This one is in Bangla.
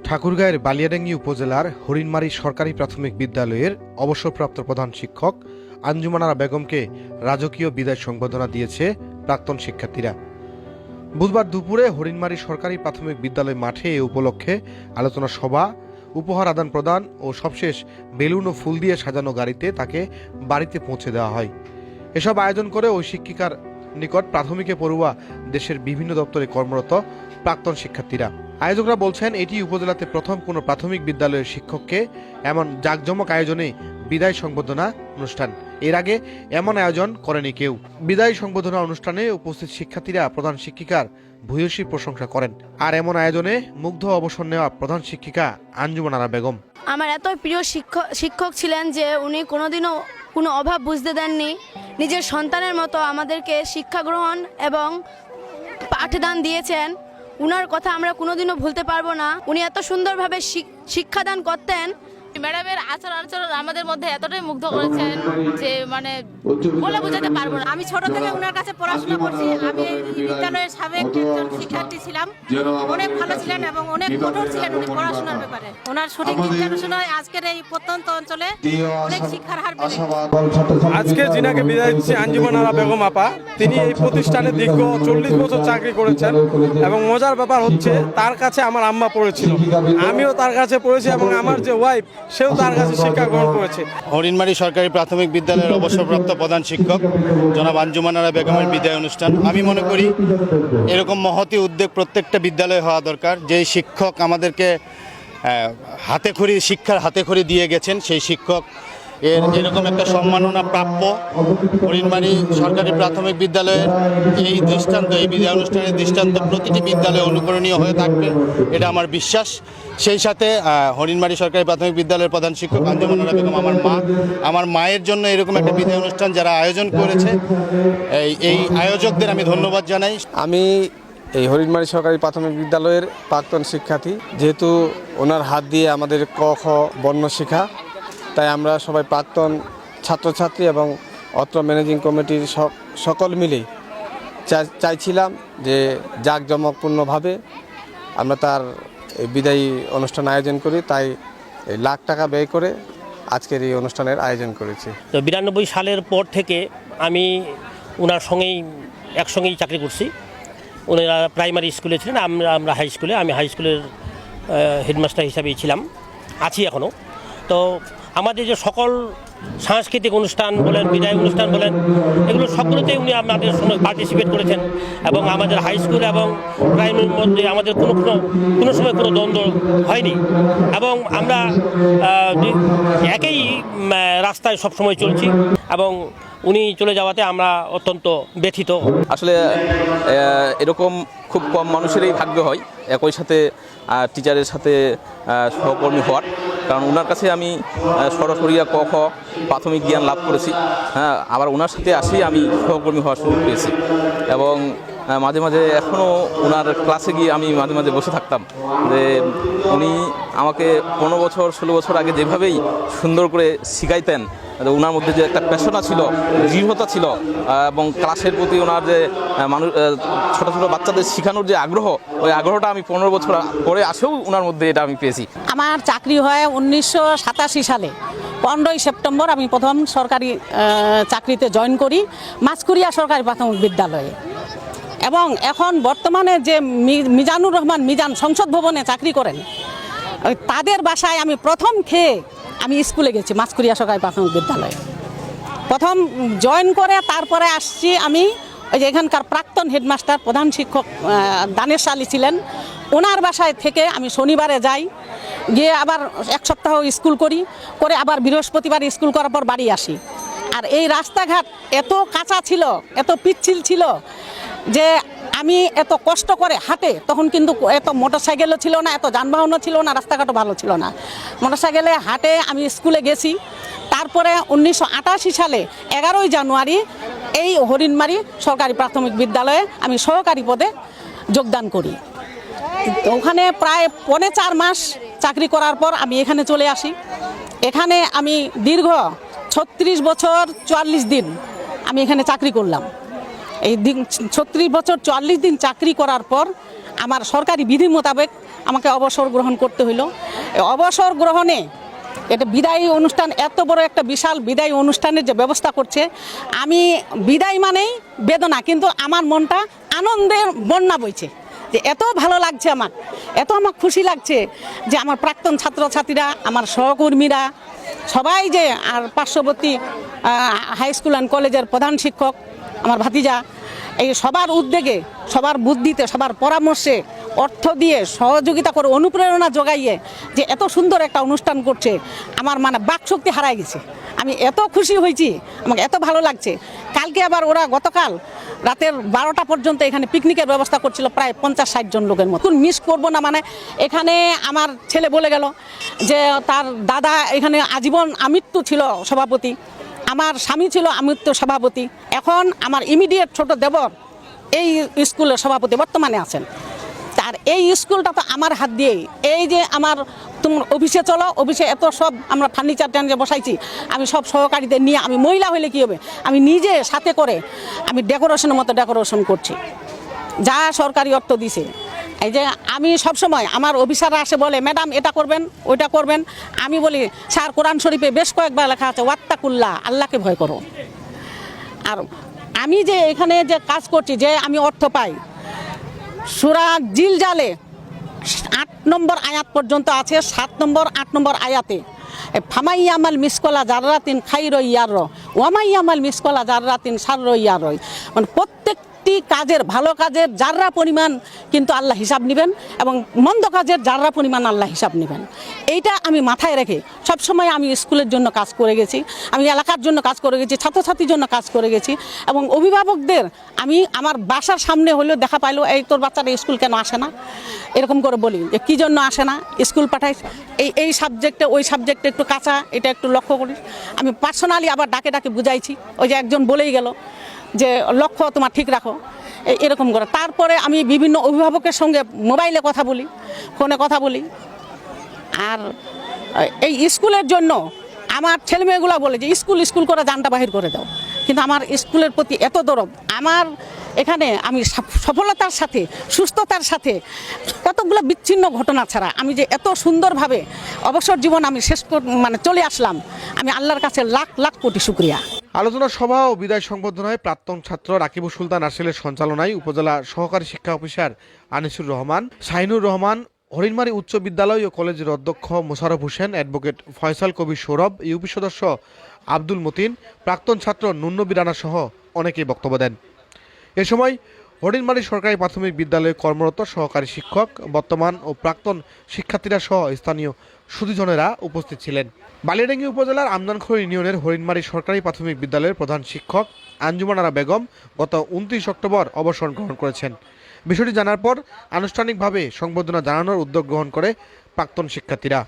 ঠাকুরগাঁয়ের বালিয়াডাঙ্গি উপজেলার হরিণমারী সরকারি প্রাথমিক বিদ্যালয়ের অবসরপ্রাপ্ত প্রধান শিক্ষক আঞ্জুমান আরা বেগমকে রাজকীয় বিদায় সংবর্ধনা দিয়েছে প্রাক্তন শিক্ষার্থীরা। বুধবার দুপুরে হরিণমারী সরকারি প্রাথমিক বিদ্যালয় মাঠে এ উপলক্ষে আলোচনা সভা, উপহার আদান প্রদান ও সবশেষ বেলুন ও ফুল দিয়ে সাজানো গাড়িতে তাকে বাড়িতে পৌঁছে দেওয়া হয়। এসব আয়োজন করে ওই শিক্ষিকার নিকট প্রাথমিকে পড়ুয়া দেশের বিভিন্ন দপ্তরে কর্মরত প্রাক্তন শিক্ষার্থীরা। আয়োজকরা বলছেন, এটি উপজেলাতে প্রথম কোনো প্রাথমিক বিদ্যালয়ের শিক্ষককে এমন জাঁকজমক আয়োজনে বিদায় সংবর্ধনা অনুষ্ঠান। এর আগে এমন আয়োজন করেনি কেউ। বিদায় সংবর্ধনা অনুষ্ঠানে উপস্থিত শিক্ষার্থীরা প্রধান শিক্ষিকার ভূয়সী প্রশংসা করেন। আর এমন আয়োজনে মুগ্ধ অবসর নেওয়া প্রধান শিক্ষিকা আঞ্জুমান আরা বেগম। আমার এত প্রিয় শিক্ষক ছিলেন যে উনি কোনোদিনও কোনো অভাব বুঝতে দেননি। নিজের সন্তানের মতো আমাদেরকে শিক্ষা গ্রহণ এবং পাঠদান দিয়েছেন। উনার কথা আমরা কোনোদিনও ভুলতে পারবো না। উনি এত সুন্দরভাবে শিক্ষাদান করতেন। ম্যাডামের আচরণ আমাদের মধ্যে এতটাই মুগ্ধ করেছেন যে বলে বোঝাতে পারবো না। আমি ছোট থেকে ওনার কাছে পড়াশোনা করছি। আমি এই বিদ্যালয়ের সাবেক একজন শিক্ষার্থী ছিলাম। অনেক ভালো ছিলেন এবং অনেক কঠোর ছিলেন উনি পড়াশোনার ব্যাপারে। ওনার সঠিক নির্দেশনায় আজকের এই প্রত্যন্ত অঞ্চলে অনেক শিক্ষার হার বেড়েছে। আজকে যিনাকে বিদায় দিচ্ছি আঞ্জুমান আরা বেগম আপা, তিনি এই প্রতিষ্ঠানে দীর্ঘ 40 বছর চাকরি করেছেন এবং মজার ব্যাপার হচ্ছে তার কাছে আমার আম্মা পড়েছিল, আমিও তার কাছে পড়েছি এবং আমার যে ওয়াইফ সেও তার কাছে শিক্ষা গ্রহণ করেছে। হরিণমারী সরকারি প্রাথমিক বিদ্যালয়ের অবসরপ্রাপ্ত প্রধান শিক্ষক জনাব আঞ্জুমান আরা বেগমের বিদায় অনুষ্ঠান। আমি মনে করি এরকম মহতী উদ্যোগ প্রত্যেকটা বিদ্যালয়ে হওয়া দরকার। যেই শিক্ষক আমাদেরকে শিক্ষার হাতেখড়ি দিয়ে গেছেন, সেই শিক্ষক এরকম একটা সম্মাননা প্রাপ্য। হরিণমারী সরকারি প্রাথমিক বিদ্যালয়ের এই দৃষ্টান্ত, এই বিদায় অনুষ্ঠানের দৃষ্টান্ত প্রতিটি বিদ্যালয়ে অনুকরণীয় হয়ে থাকবে, এটা আমার বিশ্বাস। সেই সাথে হরিণমারী সরকারি প্রাথমিক বিদ্যালয়ের প্রধান শিক্ষক আঞ্জুমান আরা বেগম আমার মায়ের জন্য এরকম একটা বিদায় অনুষ্ঠান যারা আয়োজন করেছে, এই আয়োজকদের আমি ধন্যবাদ জানাই। আমি এই হরিণমারী সরকারি প্রাথমিক বিদ্যালয়ের প্রাক্তন শিক্ষার্থী, যেহেতু ওনার হাত দিয়ে আমাদের ক খ বর্ণ শেখা, তাই আমরা সবাই প্রাক্তন ছাত্রছাত্রী এবং অত্র ম্যানেজিং কমিটির সকল মিলেই চাইছিলাম যে জাঁকজমকপূর্ণভাবে আমরা তার বিদায়ী অনুষ্ঠান আয়োজন করি। তাই লাখ টাকা ব্যয় করে আজকের এই অনুষ্ঠানের আয়োজন করেছি। তো 92 সালের পর থেকে আমি ওনার সঙ্গেই একসঙ্গেই চাকরি করছি। ওনারা প্রাইমারি স্কুলে ছিলেন, আমরা হাই স্কুলে। আমি হাই স্কুলের হেডমাস্টার হিসাবেই ছিলাম, আছি এখনও। তো আমাদের যে সকল সাংস্কৃতিক অনুষ্ঠান বলেন, বিদায় অনুষ্ঠান বলেন, এগুলো সবগুলোতেই উনি আমাদের সঙ্গে পার্টিসিপেট করেছেন এবং আমাদের হাই স্কুল এবং প্রাইমারির মধ্যে আমাদের কোনো সময় কোনো দ্বন্দ্ব হয়নি এবং আমরা একই রাস্তায় সবসময় চলছি এবং উনি চলে যাওয়াতে আমরা অত্যন্ত ব্যথিত। আসলে এরকম খুব কম মানুষেরই ভাগ্য হয় একই সাথে টিচারের সাথে সহকর্মী হওয়ার, কারণ ওনার কাছে আমি সরাসরি ক খ প্রাথমিক জ্ঞান লাভ করেছি। আবার ওনার সাথে আসি আমি সহকর্মী হওয়ার সুযোগ পেয়েছি এবং মাঝে মাঝে এখনও ওনার ক্লাসে গিয়ে আমি মাঝে মাঝে বসে থাকতাম যে উনি আমাকে 15 বছর 16 বছর আগে যেভাবেই সুন্দর করে শিখাইতেন, ওনার মধ্যে যে একটা প্যাশনা ছিল, দৃঢ়তা ছিল এবং ক্লাসের প্রতি ওনার যে ছোটো ছোটো বাচ্চাদের শেখানোর যে আগ্রহ, ওই আগ্রহটা আমি 15 বছর পরে আসেও ওনার মধ্যে এটা আমি পেয়েছি। আমার চাকরি হয় 1987 সালে 15ই সেপ্টেম্বর আমি প্রথম সরকারি চাকরিতে জয়েন করি মাছকুড়িয়া সরকারি প্রাথমিক বিদ্যালয়ে এবং এখন বর্তমানে যে মিজানুর রহমান মিজান সংসদ ভবনে চাকরি করেন, তাদের বাসায় আমি প্রথম খেয়ে আমি স্কুলে গেছি মাছকুড়িয়া সরকারি প্রাথমিক বিদ্যালয়ে। প্রথম জয়েন করে তারপরে আসছি আমি ওই যে এখানকার প্রাক্তন হেডমাস্টার প্রধান শিক্ষক দানেশ আলী ছিলেন, ওনার বাসায় থেকে আমি শনিবারে যাই, গিয়ে আবার এক সপ্তাহ স্কুল করে আবার বৃহস্পতিবার স্কুল করার পর বাড়ি আসি। আর এই রাস্তাঘাট এত কাঁচা ছিল, এত পিচ্ছিল ছিল যে আমি এত কষ্ট করে হাঁটে, তখন কিন্তু এত মোটরসাইকেলও ছিল না, এত যানবাহনও ছিল না, রাস্তাঘাটও ভালো ছিল না। মোটরসাইকেলে হাঁটে আমি স্কুলে গেছি। তারপরে 1988 সালে 11ই জানুয়ারি এই হরিণমারী সরকারি প্রাথমিক বিদ্যালয়ে আমি সহকারী পদে যোগদান করি। ওখানে প্রায় 4.5 মাস চাকরি করার পর আমি এখানে চলে আসি। এখানে আমি দীর্ঘ 36 বছর 44 দিন আমি এখানে চাকরি করলাম। এই 36 বছর 44 দিন চাকরি করার পর আমার সরকারি বিধি মোতাবেক আমাকে অবসর গ্রহণ করতে হইল। এই অবসর গ্রহণে এটা বিদায়ী অনুষ্ঠান, এত বড় একটা বিশাল বিদায়ী অনুষ্ঠানের যে ব্যবস্থা করছে, আমি বিদায় মানেই বেদনা, কিন্তু আমার মনটা আনন্দের বন্যা বইছে, যে এত ভালো লাগছে আমার, এত আমার খুশি লাগছে যে আমার প্রাক্তন ছাত্রছাত্রীরা, আমার সহকর্মীরা সবাই, যে আর পার্শ্ববর্তী হাই স্কুল অ্যান্ড কলেজের প্রধান শিক্ষক আমার ভাতিজা, এই সবার উদ্যোগে, সবার বুদ্ধিতে, সবার পরামর্শে, অর্থ দিয়ে সহযোগিতা করে, অনুপ্রেরণা যোগাইয়ে যে এত সুন্দর একটা অনুষ্ঠান করছে, আমার মানে বাকশক্তি হারাই গেছে। আমি এত খুশি হয়েছি, আমাকে এত ভালো লাগছে। কালকে আবার ওরা গতকাল রাতের 12টা পর্যন্ত এখানে পিকনিকের ব্যবস্থা করছিল, প্রায় 50-60 জন লোকের মতো। মিস করবো না, মানে এখানে আমার ছেলে বলে গেল যে তার দাদা এখানে আজীবন আমৃত্যু ছিল সভাপতি, আমার স্বামী ছিল আমৃত্যু সভাপতি, এখন আমার ইমিডিয়েট ছোট দেবর এই স্কুলের সভাপতি বর্তমানে আছেন। আর এই স্কুলটা তো আমার হাত দিয়েই, এই যে আমার তোমার অফিসে চলো, অফিসে এত সব আমরা ফার্নিচার টার্নিচার বসাইছি, আমি সব সহকারীদের নিয়ে, আমি মহিলা হইলে কী হবে, আমি নিজে সাথে করে আমি ডেকোরেশনের মতো ডেকোরেশন করছি, যা সরকারি অর্থ দিছে। এই যে আমি সবসময় আমার অফিসাররা আসে বলে, ম্যাডাম এটা করবেন, ওইটা করবেন, আমি বলি স্যার কোরআন শরীফে বেশ কয়েকবার লেখা আছে ওয়াত্তাকুল্লাহ, আল্লাহকে ভয় করো। আর আমি যে এখানে যে কাজ করছি, যে আমি অর্থ পাই, সূরা জিলজালে 8 নম্বর আয়াত পর্যন্ত আছে, 7 নম্বর 8 নম্বর আয়াতে ফামাইয়ামাল মিসকলা জাররাতিন খাইরই ইয়ার ওয়ামাইয়ামাল মিসকলা জাররাতিন শাররই ইয়ার, মানে প্রত্যেকটি কাজের, ভালো কাজের জাররা পরিমাণ কিন্তু আল্লাহ হিসাব নেবেন, এবং মন্দ কাজের জাররা পরিমাণ আল্লাহ হিসাব নেবেন। এইটা আমি মাথায় রেখে সবসময় আমি স্কুলের জন্য কাজ করে গেছি, আমি এলাকার জন্য কাজ করে গেছি, ছাত্রছাত্রীর জন্য কাজ করে গেছি, এবং অভিভাবকদের আমি আমার বাসার সামনে হলেও দেখা পাইলো, এই তোর বাচ্চারা স্কুল কেন আসে না, এরকম করে বলি যে কী জন্য আসে না, স্কুল পাঠাই, এই সাবজেক্টে ওই সাবজেক্টে একটু কাঁচা, এটা একটু লক্ষ্য করিস। আমি পার্সোনালি আবার ডাকে ডাকে বুঝাইছি, ওই যে একজন বলেই গেল যে লক্ষ্য তোমার ঠিক রাখো, এরকম করে। তারপরে আমি বিভিন্ন অভিভাবকের সঙ্গে মোবাইলে কথা বলি, ফোনে কথা বলি। আর এই স্কুলের জন্য আমার ছেলেমেয়েগুলো বলে যে স্কুল করে জানটা বাহির করে দাও, কিন্তু আমার স্কুলের প্রতি এত দরদ, আমার এখানে আমি সফলতার সাথে, সুস্থতার সাথে, কতগুলো বিচ্ছিন্ন ঘটনা ছাড়া আমি যে এত সুন্দরভাবে অবসর জীবন আমি মানে চলে আসলাম, আমি আল্লাহর কাছে লাখ লাখ কোটি শুকরিয়া। আলোচনা সভা ও বিদায় সংবর্ধনায় প্রাক্তন ছাত্র রাকিবুল সুলতান আরশেলের সঞ্চালনায় উপজেলা সহকারী শিক্ষা অফিসার আনিসুর রহমান, শাহিনুর রহমান, হরিণমারী উচ্চ বিদ্যালয় ও কলেজের অধ্যক্ষ মোশাররফ হোসেন, অ্যাডভোকেট ফয়সাল কবির সৌরভ, ইউপি সদস্য আব্দুল মতিন, প্রাক্তন ছাত্র নুন্নবী রানা সহ অনেকেই বক্তব্য দেন। এ সময় হরিণমারী সরকারি প্রাথমিক বিদ্যালয়ে কর্মরত সহকারী শিক্ষক, বর্তমান ও প্রাক্তন শিক্ষার্থীরা সহ স্থানীয় সুধীজনেরা উপস্থিত ছিলেন। বালিয়াডাঙ্গি উপজেলার আমদানখোর ইউনিয়নের হরিণমারী সরকারি প্রাথমিক বিদ্যালয়ের প্রধান শিক্ষক আঞ্জুমান আরা বেগম গত 29 অক্টোবর অবসর গ্রহণ করেছেন। বিষয়টি জানার পর আনুষ্ঠানিকভাবে সংবর্ধনা জানানোর উদ্যোগ গ্রহণ করে প্রাক্তন শিক্ষার্থীরা।